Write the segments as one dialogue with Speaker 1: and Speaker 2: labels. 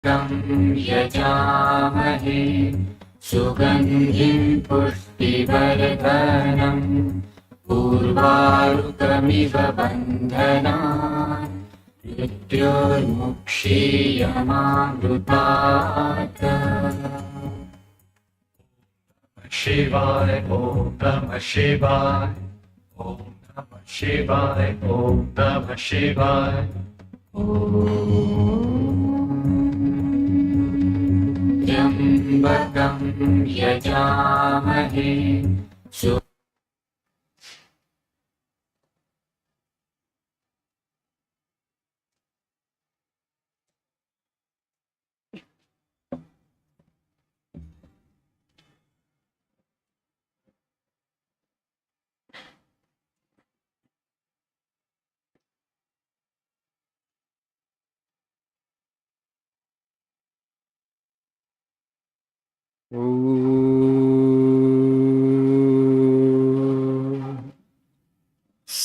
Speaker 1: तं यजामहे सुगन्धिं पुष्टिवर्धनम् उर्वारुकमिव बन्धनान् मृत्योर्मुक्षीयमामृतात्। शिवाय ॐ नमः शिवाय ॐ नमः शिवाय ॐ नमः शिवाय। त्र्यम्बकं यजामहे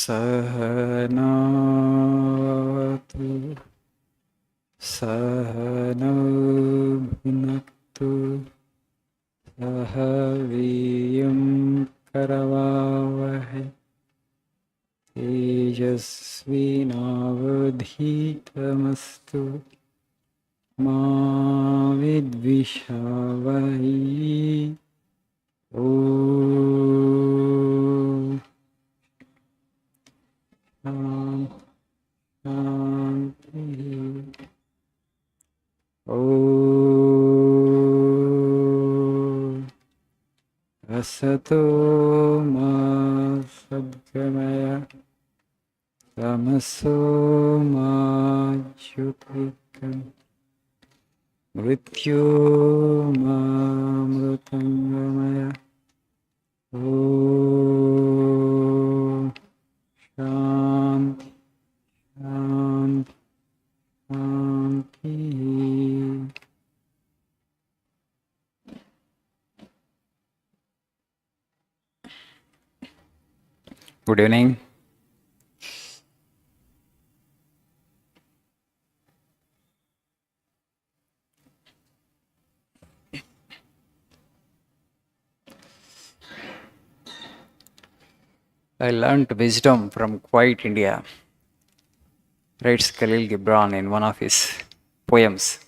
Speaker 1: सहनावतु सहनौ भुनक्तु सह वीर्यं करवावहै तेजस्विनावधीतमस्तु मा विद्विषावहै। ॐ शान्तिः। ॐ असतो मा सद्गमय तमसो मा ज्योतिर्गमय मृत्योर्मामृतङ्गमय। ॐ शान्ति शान्ति शान्तिः। Good evening. I learnt wisdom from quiet India, writes Khalil Gibran in one of his poems.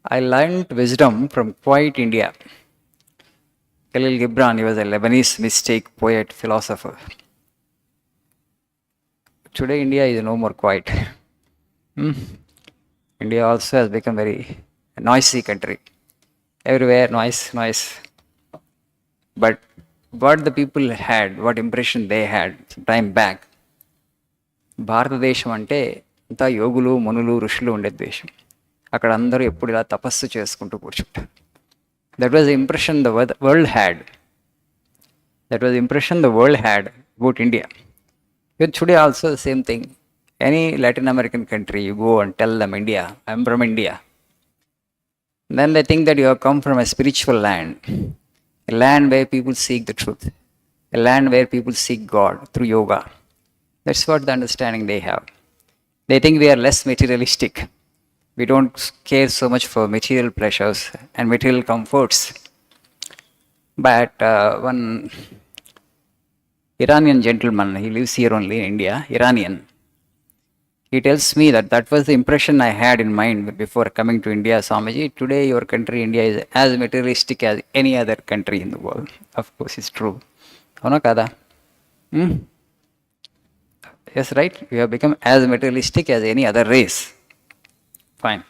Speaker 1: I learnt wisdom from quiet India. Khalil Gibran, he was a Lebanese mystic, poet, philosopher. Today, India is no more quiet. India also has become very noisy country. Everywhere noise, noise. But what the people had, what impression they had some time back, భారతదేశం అంటే అంతా యోగులు మునులు ఋషులు ఉండే దేశం. అక్కడ అందరూ ఎప్పుడు ఇలా తపస్సు చేసుకుంటూ కూర్చుంటారు. That was the impression the world had. That was the impression the world had about India. Even today also the same thing. Any Latin American country, you go and tell them India, I am from India. Then they think that you have come from a spiritual land, a land where people seek the truth, a land where people seek God through yoga. That's what the understanding they have. They think we are less materialistic. We don't care so much for material pleasures and material comforts. But one Iranian gentleman, he lives here only in India, Iranian. He tells me that that was the impression I had in mind before coming to India. Swamiji, today your country, India, is as materialistic as any other country in the world. Of course, it's true. Avuna kada? Yes, right? We have become as materialistic as any other race. Fine.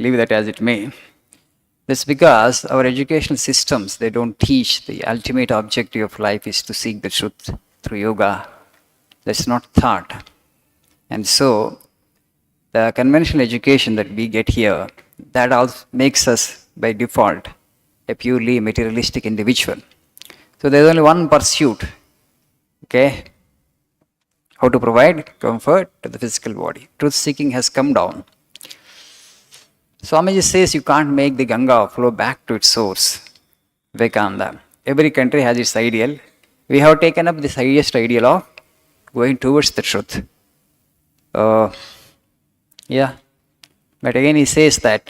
Speaker 1: Leave that as it may. That's because our educational systems, they don't teach the ultimate objective of life is to seek the truth through yoga. That's not taught. And so, the conventional education that we get here, that also makes us by default a purely materialistic individual. So there's only one pursuit, okay? How to provide comfort to the physical body. Truth seeking has come down. Swamiji says you can't make the Ganga flow back to its source, Vivekananda. Every country has its ideal. We have taken up this highest ideal of going towards the truth. Yeah. But again he says that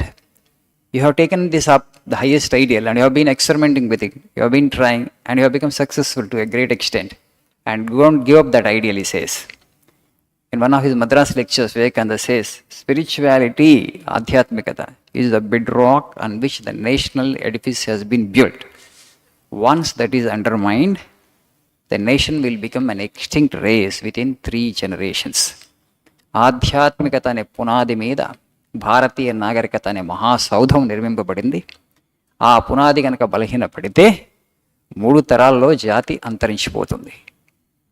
Speaker 1: you have taken this up, the highest ideal, and you have been experimenting with it. You have been trying, and you have become successful to a great extent. And don't give up that ideal, he says. In one of his Madras lectures, Vivekananda says, spirituality, Adhyatmikata, is the bedrock on which the national edifice has been built. Once that is undermined, the nation will become an extinct race within 3 generations. ఆధ్యాత్మికత అనే పునాది మీద భారతీయ నాగరికత అనే మహాసౌధం నిర్మింపబడింది. ఆ పునాది కనుక బలహీనపడితే 3 తరాల్లో జాతి అంతరించిపోతుంది.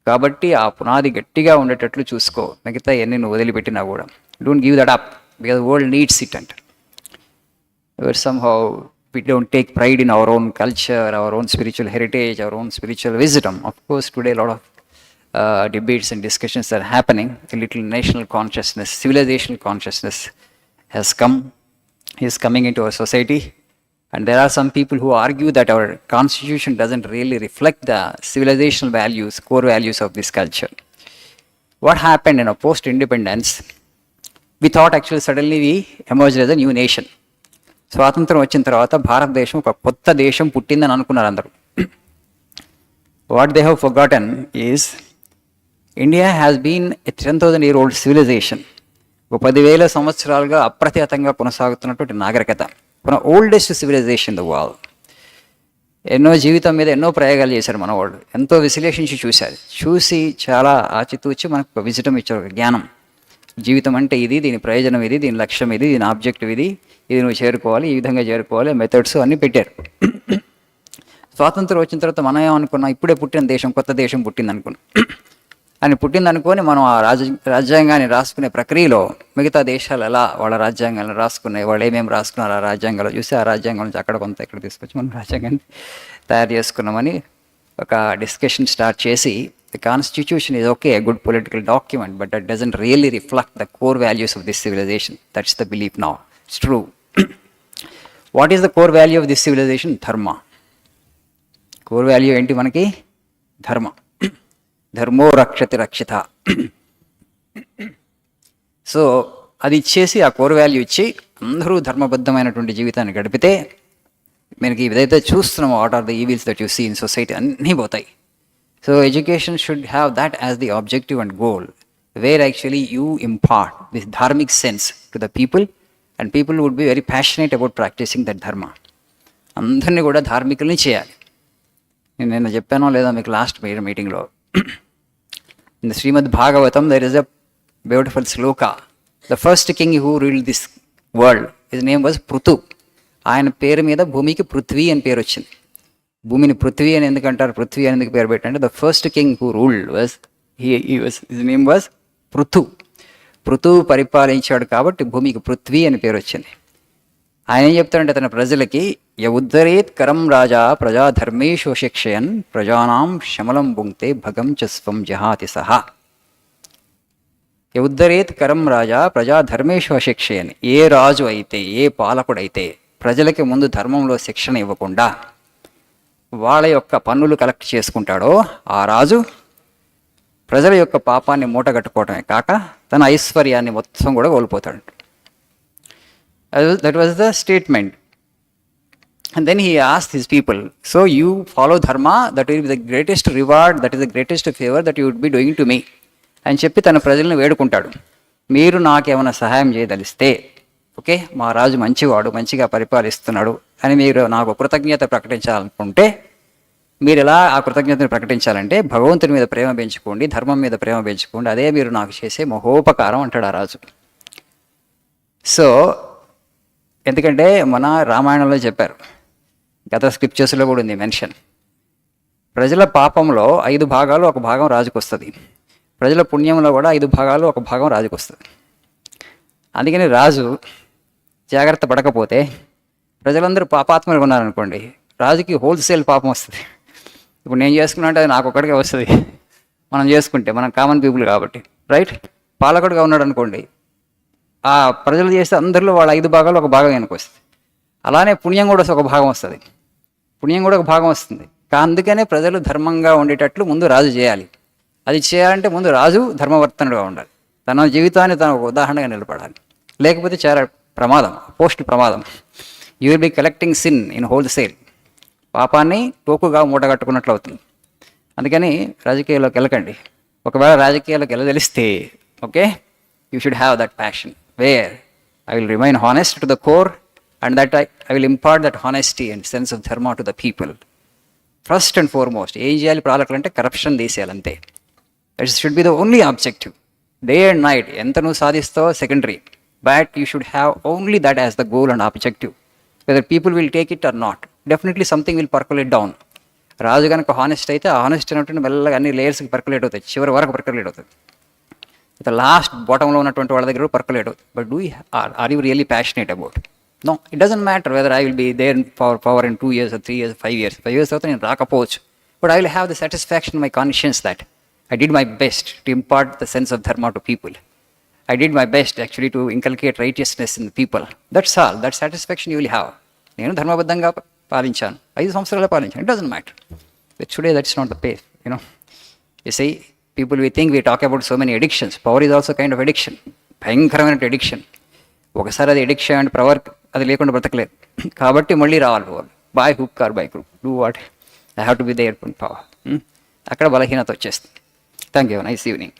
Speaker 1: కాబట్టి ఆ పునాది గట్టిగా ఉండేటట్లు చూసుకో. మిగతా ఎన్ని నువ్వు వదిలిపెట్టినా కూడా don't give that up, because world needs it అంట. Somehow we don't take pride in our own culture, our own spiritual heritage, our own spiritual wisdom. Of course, today a lot of debates and discussions are happening. A little national consciousness, civilizational consciousness is coming into our society. And there are some people who argue that our constitution doesn't really reflect the civilizational values, core values of this culture. What happened in a post-independence, we thought actually suddenly we emerged as a new nation. స్వాతంత్రం వచ్చిన తర్వాత భారతదేశం ఒక కొత్త దేశం పుట్టిందని అనుకున్నారు అందరూ. What they have forgotten is India has been a 10,000-year-old civilisation. ఒక 10,000 సంవత్సరాలుగా అప్రతిహతంగా కొనసాగుతున్నటువంటి నాగరికత. మన ఓల్డెస్ట్ సివిలైజేషన్ ద వరల్డ్. ఎన్నో జీవితం మీద ఎన్నో ప్రయోగాలు చేశారు మన వాళ్ళు. ఎంతో విశ్లేషించి చూశారు. చూసి చాలా ఆచితూచి మనకు ఒక విజటం ఇచ్చారు, ఒక జ్ఞానం. జీవితం అంటే ఇది, దీని ప్రయోజనం ఇది, దీని లక్ష్యం ఇది, దీని ఆబ్జెక్టివ్ ఇది, ఇది నువ్వు చేరుకోవాలి, ఈ విధంగా చేరుకోవాలి, మెథడ్స్ అన్నీ పెట్టారు. స్వాతంత్రం వచ్చిన తర్వాత మనం ఏమనుకున్నాం, ఇప్పుడే పుట్టిన దేశం, కొత్త దేశం పుట్టింది అనుకున్నాం. అని పుట్టింది అనుకొని మనం ఆ రాజ్యాంగాన్ని రాసుకునే ప్రక్రియలో మిగతా దేశాలు ఎలా వాళ్ళ రాజ్యాంగాలను రాసుకున్నాయి, వాళ్ళు ఏమేమి రాసుకున్నారు ఆ రాజ్యాంగాలు చూసి ఆ రాజ్యాంగం నుంచి అక్కడ కొంత ఇక్కడ తీసుకొచ్చి మనం రాజ్యాంగాన్ని తయారు చేసుకున్నామని ఒక డిస్కషన్ స్టార్ట్ చేసి, the constitution is okay, a good political document, but that doesn't really reflect the core values of this civilization. That's the belief now. It's true. What is the core value of this civilization? Dharma. Core value enti manaki? Dharma. Dharmo rakshati rakshita. So, అది ఇచ్చేసి ఆ core value ఇచ్చి అందరూ ధర్మబద్ధమైనటువంటి జీవితాన్ని గడిపితే మనకి ఏదైతే చూస్తున్నామో what are the evils that you see in society అన్నీ పోతాయి. So education should have that as the objective and goal, where actually you impart this dharmic sense to the people, and people would be very passionate about practicing that dharma. అందరినీ కూడా ధార్మికుల్ని చేయాలి. నేను నిన్న చెప్పానో లేదా మీకు లాస్ట్ మీటింగ్లో, in the Shrimad Bhagavatam there is a beautiful sloka. The first king who ruled this world, his name was Prithu. ఆయన పేరు మీద భూమికి పృథ్వీ అని పేరు వచ్చింది. భూమిని పృథ్వీ అని ఎందుకంటారు, పృథ్వీ అని ఎందుకు పేరు పెట్టండి, the first king who ruled was his name was Prithu. Prithu పరిపాలించాడు కాబట్టి భూమికి పృథ్వీ అని పేరు వచ్చింది. ఆయన ఏం చెప్తాడంటే తన ప్రజలకి, ఉద్ధరేత్ కరం రాజా ప్రజా ధర్మేషు శిక్షయన్ ప్రజానాం శమలం భుంక్తే భగం చ స్వం జహాతి సహా. ఉద్ధరేత్ కరం రాజా ప్రజా ధర్మేషు శిక్షయన్, ఏ రాజు అయితే, ఏ పాలకుడైతే ప్రజలకి ముందు ధర్మంలో శిక్షణ ఇవ్వకుండా వాళ్ళ యొక్క పన్నులు కలెక్ట్ చేసుకుంటాడో ఆ రాజు ప్రజల యొక్క పాపాన్ని మూటగట్టుకోవటమే కాక తన ఐశ్వర్యాన్ని మొత్తం కూడా కోల్పోతాడు. That was the statement. And then he asked his people, so you follow dharma, that will be the greatest reward, that is the greatest favour that you would be doing to me అని చెప్పి తన ప్రజలను వేడుకుంటాడు. మీరు నాకేమైనా సహాయం చేయదలిస్తే, okay మా రాజు మంచివాడు, మంచిగా పరిపాలిస్తున్నాడు అని మీరు నాకు కృతజ్ఞత ప్రకటించాలనుకుంటే, మీరు ఎలా ఆ కృతజ్ఞతను ప్రకటించాలంటే భగవంతుని మీద ప్రేమ పెంచుకోండి, ధర్మం మీద ప్రేమ పెంచుకోండి, అదే మీరు నాకు చేసే మహోపకారం అంటాడు ఆ రాజు. సో ఎందుకంటే మన రామాయణంలో చెప్పారు, గత స్క్రిప్చర్స్లో కూడా ఉంది మెన్షన్, ప్రజల పాపంలో 5 భాగాలు 1 భాగం రాజుకు వస్తుంది, ప్రజల పుణ్యంలో కూడా 5 భాగాలు 1 భాగం రాజుకు వస్తుంది. అందుకని రాజు జాగ్రత్త పడకపోతే ప్రజలందరూ పాపాత్మలుగా ఉన్నారనుకోండి, రాజుకి హోల్సేల్ పాపం వస్తుంది. ఇప్పుడు నేను చేసుకున్నా అంటే అది నాకు ఒక్కడికే వస్తుంది, మనం చేసుకుంటే, మనం కామన్ పీపుల్ కాబట్టి, రైట్. పాలకుడుగా ఉన్నాడు అనుకోండి, ఆ ప్రజలు చేస్తే అందరిలో వాళ్ళ 5 భాగాలు 1 భాగం వెనక్కి వస్తుంది. అలానే పుణ్యం కూడా 1 భాగం వస్తుంది, పుణ్యం కూడా 1 భాగం వస్తుంది. అందుకనే ప్రజలు ధర్మంగా ఉండేటట్లు ముందు రాజు చేయాలి. అది చేయాలంటే ముందు రాజు ధర్మవర్తనుడుగా ఉండాలి, తన జీవితాన్ని తన ఒక ఉదాహరణగా నిలబడాలి. లేకపోతే చాలా ప్రమాదం, పోస్ట్ ప్రమాదం. You will be collecting sin in wholesale. పాపాన్ని టోకుగా మూటగట్టుకున్నట్లు అవుతుంది. అందుకని రాజకీయాల్లోకి వెళ్ళకండి. ఒకవేళ రాజకీయాల్లోకి వెళ్ళదలిస్తే okay, you should have that passion where I will remain honest to the core and that I will impart that honesty and sense of dharma to the people. First and foremost ఏం చేయాలి పాలకులంటే కరప్షన్ తీసేయాలి అంతే. That should be the only objective. Day and night ఎంత నువ్వు సాధిస్తావో secondary, but you should have only that as the goal and objective. Whether people will take it or not, definitely something will percolate down. రాజు కనుక honest అయితే ఆ honest అనేటువంటి మెల్లగా అన్ని లేయర్స్కి percolate అవుతాయి, చివరి వరకు పర్కులేట్ అవుతుంది. ద లాస్ట్ బాటంలో ఉన్నటువంటి వాళ్ళ దగ్గర పర్కులేట్ అవుతుంది. But do are you really passionate about? No, it doesn't matter whether I will be there for power in 2 years or 3 years, 5 years. 5 years తర్వాత నేను రాకపోవచ్చు, but I will have the satisfaction my conscience that I did my best to impart the sense of dharma to people. I did my best actually to inculcate righteousness in the people. That's all. That satisfaction you will have. నేను ధర్మబద్ధంగా పాలించాను, 5 సంవత్సరాలు పాలించాను. It doesn't matter. But today that's not the pace, you know. You see, people, we think we talk about so many addictions. Power is also kind of addiction. భయంకరమైన addiction. ఒకసారి అది addiction and power అది లేకుండా బ్రతకలేదు. కాబట్టి మళ్ళీ రావాలి power. By hook or by crook, do what I have to be there for power. అక్కడ బలహీనత వచ్చేస్తుంది. Thank you. Nice evening.